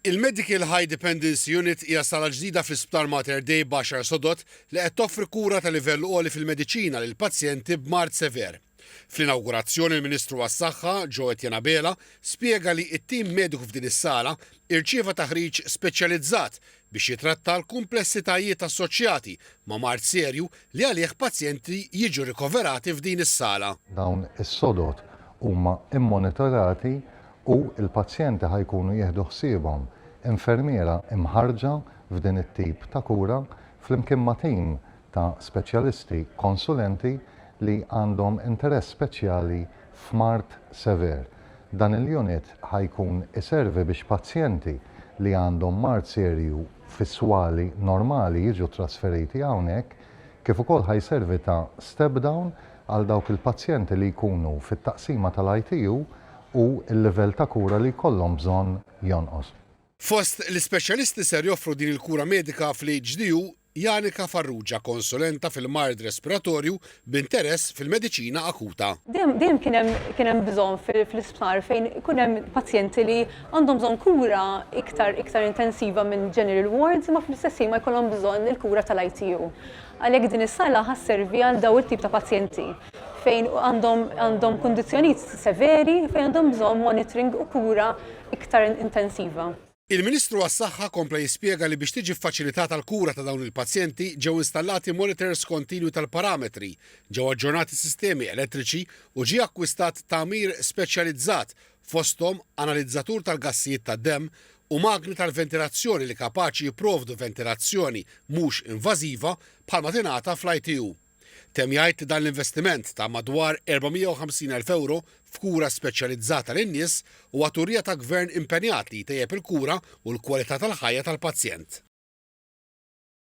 Il-Medical High Dependency Unit hija sala ġdida fl-Isptar Mater Dei Baxar Sodot li qed toffri kura ta' livell għoli fil-mediċina lil pazjenti b'mard sever. Fl-inawgurazzjoni il-Ministru għas-Saħħa, Joe Janabela, spjega li t-tim mediku f'din is-sala irċieva taħriġ speċjalizzat biex jitratta l-kumplessitajiet assoċjati ma' mard serju li għalih pazjenti jiġu rikoverati f'din is-sala. Dawn is-sodot huma immonitorati u l-pazjenti ħajkunu jieħdu ħsiebhom infermiera imħarġa f'din it-tip ta' kura flimkien ma' tim ta' speċjalisti konsulenti li għandhom interess speċjali f'mard sever. Dan il-unit ħajkun iservi biex pazjenti li għandhom mard serju fisswali normali jiġu trasferiti hawnhekk, kif ukoll ħajservi ta' step down għal dawk il-pazjenti li jkunu fit-taqsima tal-ITU u l-livell ta' kura li jkollhom bżonn jonqos. Fost l-ispeċjalisti ser joffru din il-kura medika fl-HDU Janika Farrugia, konsulenta fil-mard respiratorju b'interess fil-mediċina akuta. Dejjem kien hemm bżonn fl-isptar fejn ikun hemm pazjenti li għandhom bżonn kura iktar intensiva minn general wards imma fl-istess ma jkollhom bżonn il-kura tal-ITU. Għalhekk din is-sala ħasservi għal dawn it-tip ta' pazjenti fejn għandhom kundizzjonijiet severi fejn għandhom bżonn monitoring u kura iktar intensiva. Il-Ministru għas-Saħħa kompla jispjega li biex tiġi faċilitata l-kura ta' dawn il-pazjenti ġew installati monitors kontinwi tal-parametri, ġew aġġornati sistemi elettriċi u ġie akkwistat tagħmir speċjalizzat fosthom analizzatur tal-gassijiet tad-demm u magni tal-ventilazzjoni li kapaċi jipprovdu ventilazzjoni mhux invażiva bħalma tingħata fl-ITU. Tem jgħid dan l-investiment ta' madwar 450,000 euro f'kura speċjalizzata lin-nies u għaturija ta' gvern impenjat li jtejjeb il-kura u l-kwalità tal-ħajja tal-pazjent.